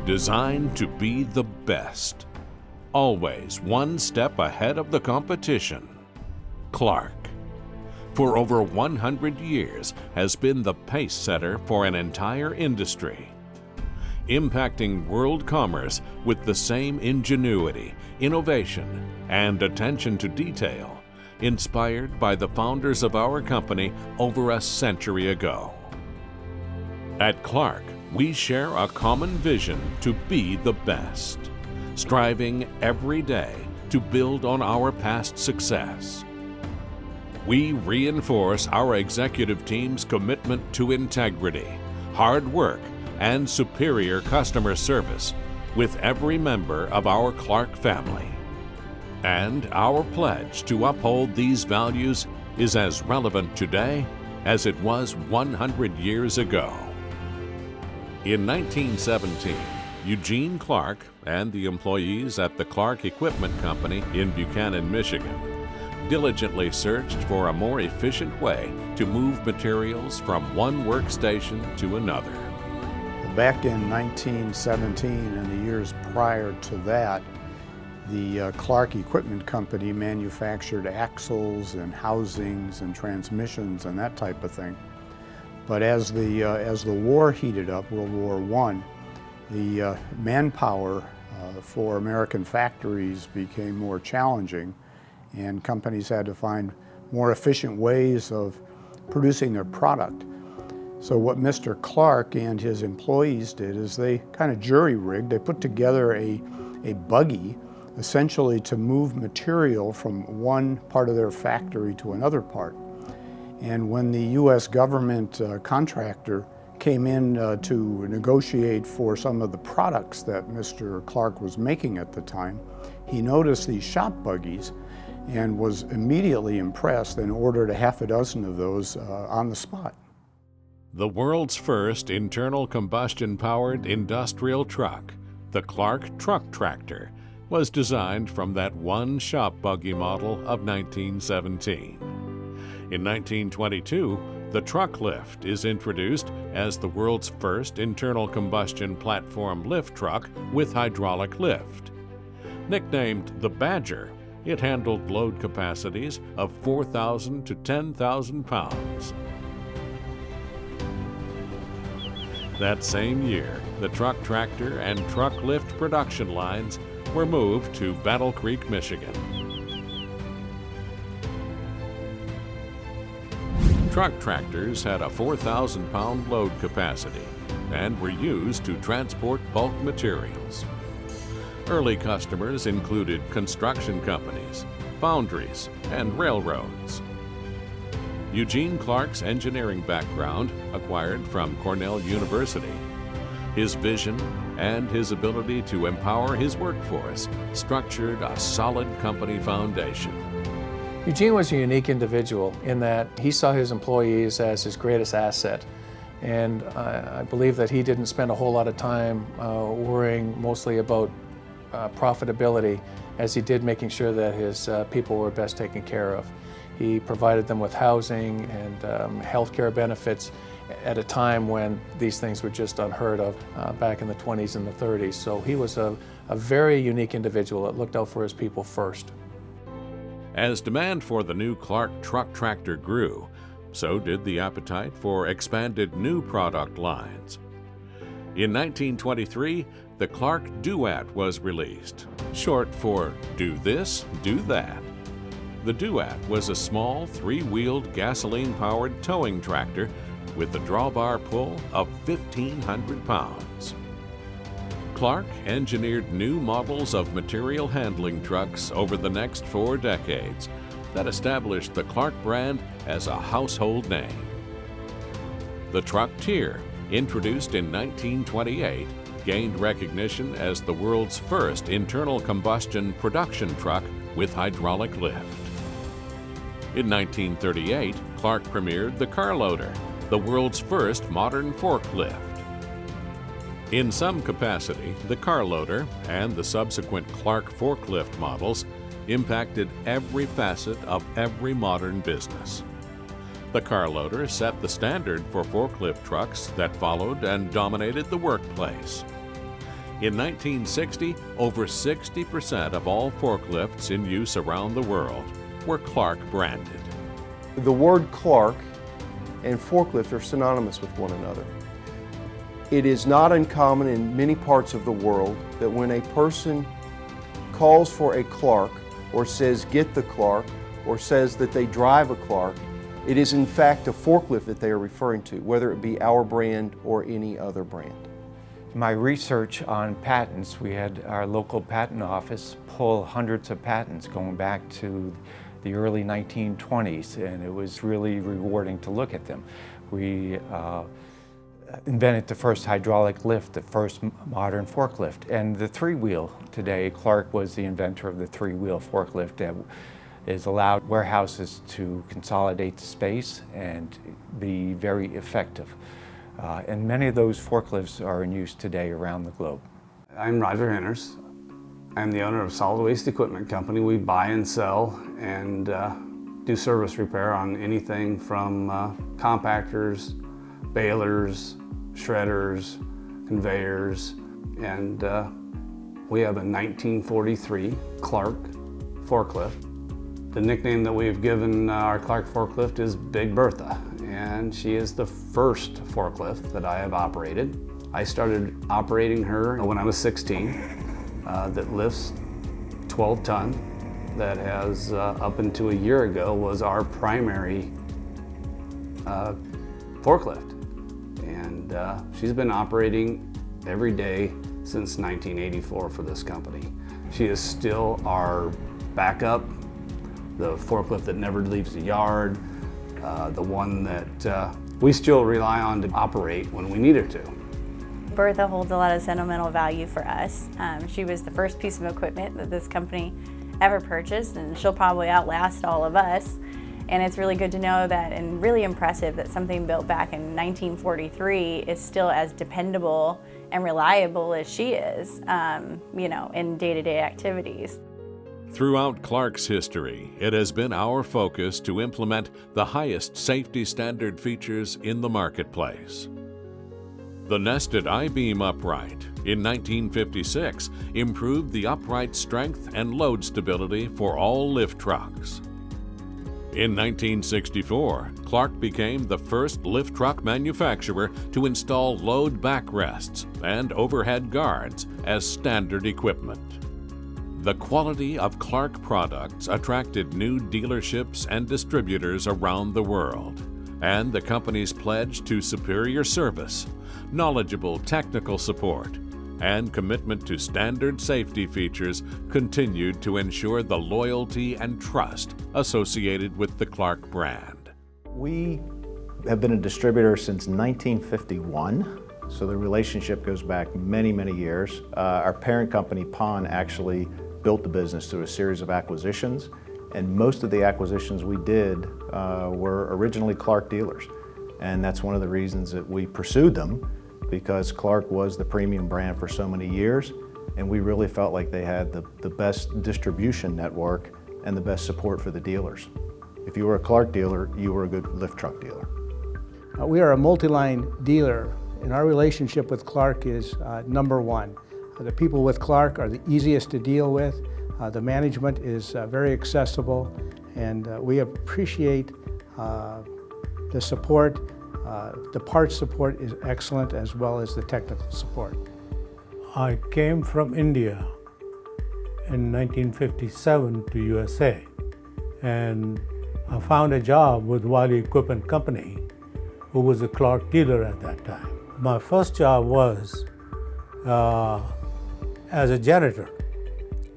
Designed to be the best. Always one step ahead of the competition. Clark, for over 100 years, has been the pace setter for an entire industry, impacting world commerce with the same ingenuity, innovation, and attention to detail inspired by the founders of our company over a century ago. At Clark, we share a common vision to be the best, striving every day to build on our past success. We reinforce our executive team's commitment to integrity, hard work, and superior customer service with every member of our Clark family. And our pledge to uphold these values is as relevant today as it was 100 years ago. In 1917, Eugene Clark and the employees at the Clark Equipment Company in Buchanan, Michigan, diligently searched for a more efficient way to move materials from one workstation to another. Back in 1917 and the years prior to that, the Clark Equipment Company manufactured axles and housings and transmissions and that type of thing. But as the war heated up, World War I, the manpower for American factories became more challenging, and companies had to find more efficient ways of producing their product. So what Mr. Clark and his employees did is they kind of jury-rigged. They put together a buggy essentially to move material from one part of their factory to another part. And when the U.S. government contractor came in to negotiate for some of the products that Mr. Clark was making at the time, he noticed these shop buggies and was immediately impressed and ordered a half a dozen of those on the spot. The world's first internal combustion-powered industrial truck, the Clark Truck Tractor, was designed from that one shop buggy model of 1917. In 1922, the truck lift is introduced as the world's first internal combustion platform lift truck with hydraulic lift. Nicknamed the Badger, it handled load capacities of 4,000 to 10,000 pounds. That same year, the truck tractor and truck lift production lines were moved to Battle Creek, Michigan. Truck tractors had a 4,000-pound load capacity and were used to transport bulk materials. Early customers included construction companies, foundries, and railroads. Eugene Clark's engineering background, acquired from Cornell University, his vision and his ability to empower his workforce structured a solid company foundation. Eugene was a unique individual in that he saw his employees as his greatest asset. And I believe that he didn't spend a whole lot of time worrying mostly about profitability as he did making sure that his people were best taken care of. He provided them with housing and health care benefits at a time when these things were just unheard of back in the 20s and the 30s. So he was a very unique individual that looked out for his people first. As demand for the new Clark truck tractor grew, so did the appetite for expanded new product lines. In 1923, the Clark Duat was released, short for Do This, Do That. The Duat was a small, three-wheeled, gasoline-powered towing tractor with a drawbar pull of 1,500 pounds. Clark engineered new models of material handling trucks over the next 4 decades that established the Clark brand as a household name. The Truck Tier, introduced in 1928, gained recognition as the world's first internal combustion production truck with hydraulic lift. In 1938, Clark premiered the Carloader, the world's first modern forklift. In some capacity, the Carloader and the subsequent Clark forklift models impacted every facet of every modern business. The Carloader set the standard for forklift trucks that followed and dominated the workplace. In 1960, over 60% of all forklifts in use around the world were Clark branded. The word Clark and forklift are synonymous with one another. It is not uncommon in many parts of the world that when a person calls for a Clark or says get the Clark or says that they drive a Clark, it is in fact a forklift that they are referring to, whether it be our brand or any other brand. My research on patents, we had our local patent office pull hundreds of patents going back to the early 1920s, and it was really rewarding to look at them. We invented the first hydraulic lift, the first modern forklift, and the three-wheel today. Clark was the inventor of the three-wheel forklift that has allowed warehouses to consolidate space and be very effective. And many of those forklifts are in use today around the globe. I'm Roger Henners. I'm the owner of Solid Waste Equipment Company. We buy and sell and do service repair on anything from compactors, balers, shredders, conveyors, and we have a 1943 Clark forklift. The nickname that we've given our Clark forklift is Big Bertha, and she is the first forklift that I have operated. I started operating her when I was 16, that lifts 12 ton, that has up until a year ago was our primary forklift. And she's been operating every day since 1984 for this company. She is still our backup, the forklift that never leaves the yard, the one that we still rely on to operate when we need her to. Bertha holds a lot of sentimental value for us. She was the first piece of equipment that this company ever purchased, and she'll probably outlast all of us. And it's really good to know that, and really impressive that something built back in 1943 is still as dependable and reliable as she is, you know, in day-to-day activities. Throughout Clark's history, it has been our focus to implement the highest safety standard features in the marketplace. The nested I-beam upright in 1956 improved the upright strength and load stability for all lift trucks. In 1964, Clark became the first lift truck manufacturer to install load backrests and overhead guards as standard equipment. The quality of Clark products attracted new dealerships and distributors around the world, and the company's pledge to superior service, knowledgeable technical support, and commitment to standard safety features continued to ensure the loyalty and trust associated with the Clark brand. We have been a distributor since 1951, so the relationship goes back many, many years. Our parent company, PON, actually built the business through a series of acquisitions, and most of the acquisitions we did were originally Clark dealers. And that's one of the reasons that we pursued them, because Clark was the premium brand for so many years, and we really felt like they had the best distribution network and the best support for the dealers. If you were a Clark dealer, you were a good lift truck dealer. We are a multi-line dealer, and our relationship with Clark is number one. The people with Clark are the easiest to deal with. The management is very accessible, and we appreciate the support. The parts support is excellent, as well as the technical support. I came from India in 1957 to USA, and I found a job with Wiley Equipment Company, who was a Clark dealer at that time. My first job was as a janitor.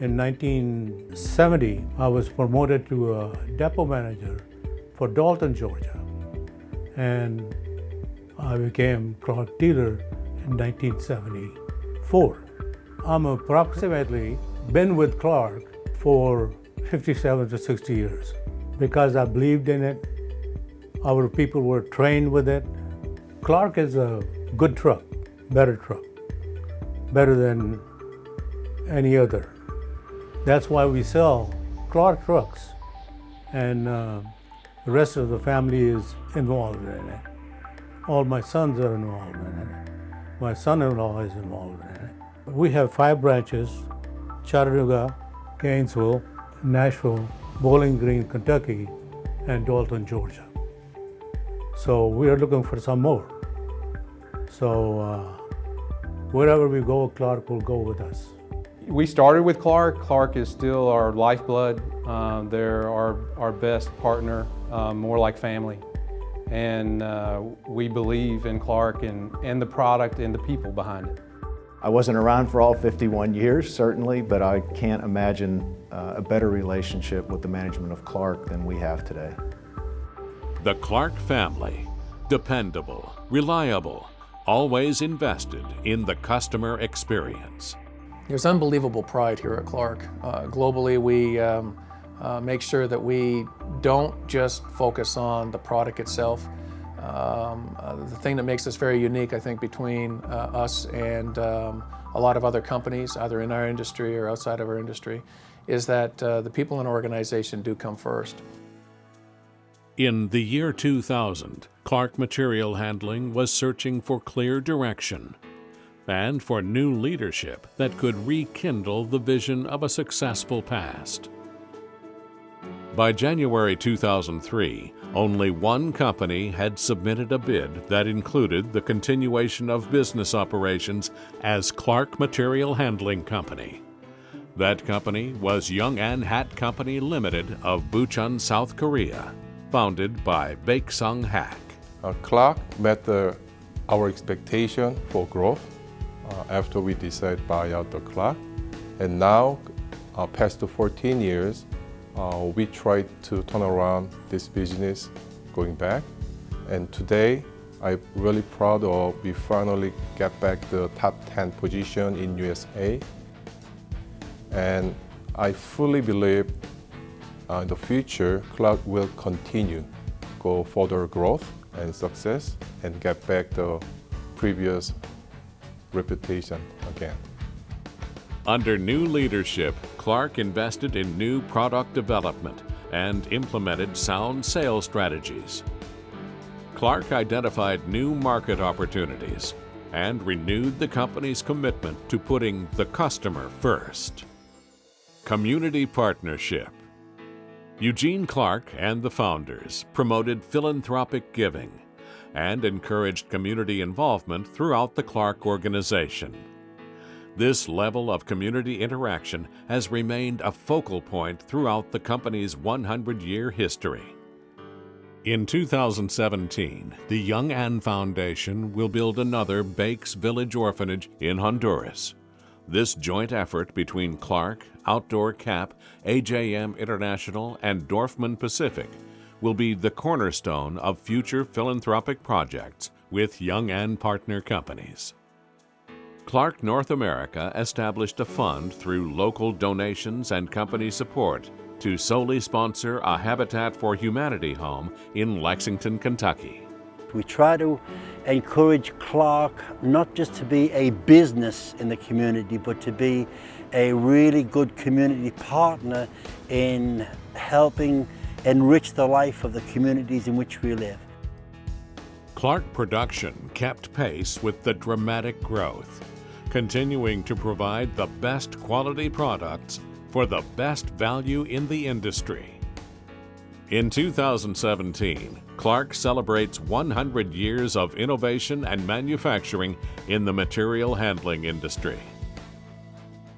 In 1970, I was promoted to a depot manager for Dalton, Georgia, and I became Clark dealer in 1974. I'm approximately been with Clark for 57 to 60 years because I believed in it. Our people were trained with it. Clark is a good truck, better than any other. That's why we sell Clark trucks, and the rest of the family is involved in it. All my sons are involved in it. My son-in-law is involved in it. We have 5 branches: Chattanooga, Gainesville, Nashville, Bowling Green, Kentucky, and Dalton, Georgia. So we are looking for some more. So wherever we go, Clark will go with us. We started with Clark. Clark is still our lifeblood. They're our best partner, more like family. And we believe in Clark and the product and the people behind it. I wasn't around for all 51 years, certainly, but I can't imagine a better relationship with the management of Clark than we have today. The Clark family, dependable, reliable, always invested in the customer experience. There's unbelievable pride here at Clark. Globally, we make sure that we don't just focus on the product itself. The thing that makes us very unique, I think, between us and a lot of other companies, either in our industry or outside of our industry, is that the people in our organization do come first. In the year 2000, Clark Material Handling was searching for clear direction and for new leadership that could rekindle the vision of a successful past. By January 2003, only one company had submitted a bid that included the continuation of business operations as Clark Material Handling Company. That company was Young An Hat Company Limited of Bucheon, South Korea, founded by Baek-sung Hak. Clark met our expectation for growth after we decided to buy out the Clark. And now, past 14 years, we tried to turn around this business going back. And today, I'm really proud of we finally get back the top 10 position in USA. And I fully believe in the future, Clark will continue, go further growth and success, and get back the previous reputation again. Under new leadership, Clark invested in new product development and implemented sound sales strategies. Clark identified new market opportunities and renewed the company's commitment to putting the customer first. Community partnership. Eugene Clark and the founders promoted philanthropic giving and encouraged community involvement throughout the Clark organization. This level of community interaction has remained a focal point throughout the company's 100-year history. In 2017, the Young An Foundation will build another Bake's Village Orphanage in Honduras. This joint effort between Clark, Outdoor Cap, AJM International, and Dorfman Pacific will be the cornerstone of future philanthropic projects with Young An partner companies. Clark North America established a fund through local donations and company support to solely sponsor a Habitat for Humanity home in Lexington, Kentucky. We try to encourage Clark not just to be a business in the community, but to be a really good community partner in helping enrich the life of the communities in which we live. Clark production kept pace with the dramatic growth, continuing to provide the best quality products for the best value in the industry. In 2017, Clark celebrates 100 years of innovation and manufacturing in the material handling industry.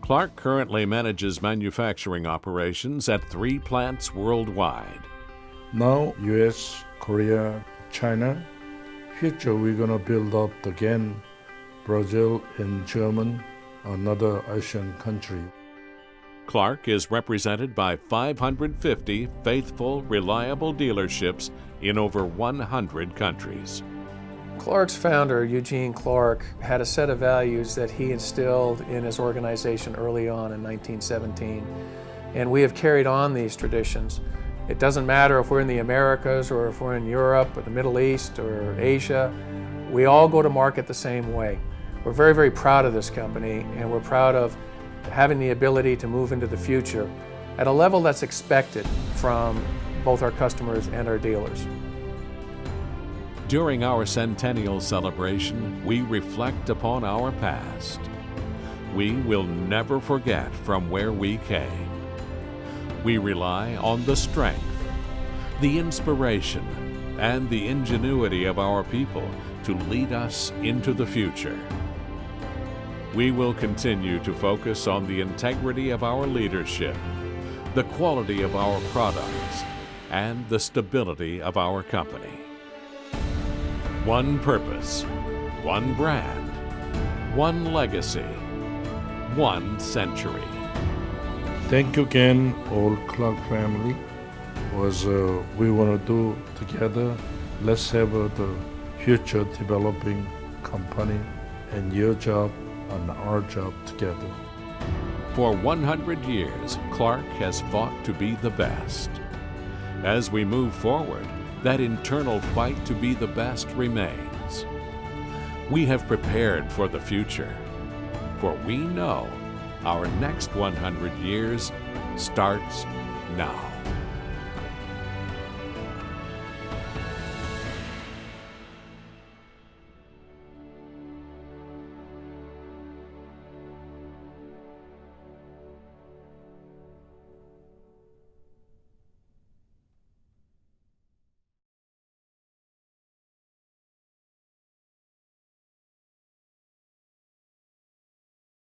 Clark currently manages manufacturing operations at 3 plants worldwide. Now, US, Korea, China. Future, we're gonna build up again Brazil and Germany, another Asian country. Clark is represented by 550 faithful, reliable dealerships in over 100 countries. Clark's founder, Eugene Clark, had a set of values that he instilled in his organization early on in 1917. And we have carried on these traditions. It doesn't matter if we're in the Americas or if we're in Europe or the Middle East or Asia, we all go to market the same way. We're very, very proud of this company, and we're proud of having the ability to move into the future at a level that's expected from both our customers and our dealers. During our Centennial celebration, we reflect upon our past. we will never forget from where we came. We rely on the strength, the inspiration, and the ingenuity of our people to lead us into the future. We will continue to focus on the integrity of our leadership, the quality of our products, and the stability of our company. One purpose, one brand, one legacy, one century. Thank you again, all Clark family. What we want to do together, let's have the future developing company and your job and our job together. For 100 years, Clark has fought to be the best. As we move forward, that internal fight to be the best remains. We have prepared for the future, for we know our next 100 years starts now.